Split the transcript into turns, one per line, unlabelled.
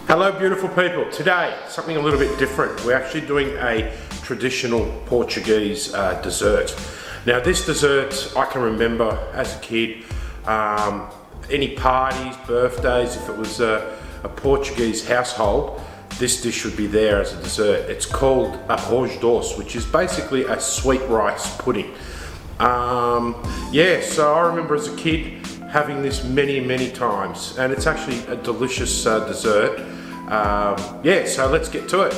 Hello beautiful people. Today, something a little bit different. We're actually doing a traditional Portuguese dessert. Now this dessert, I can remember as a kid, any parties, birthdays, if it was a Portuguese household, this dish would be there as a dessert. It's called Arroz Doce, which is basically a sweet rice pudding. Yeah, so I remember as a kid having this many times, and it's actually a delicious dessert. Yeah, so let's get to it.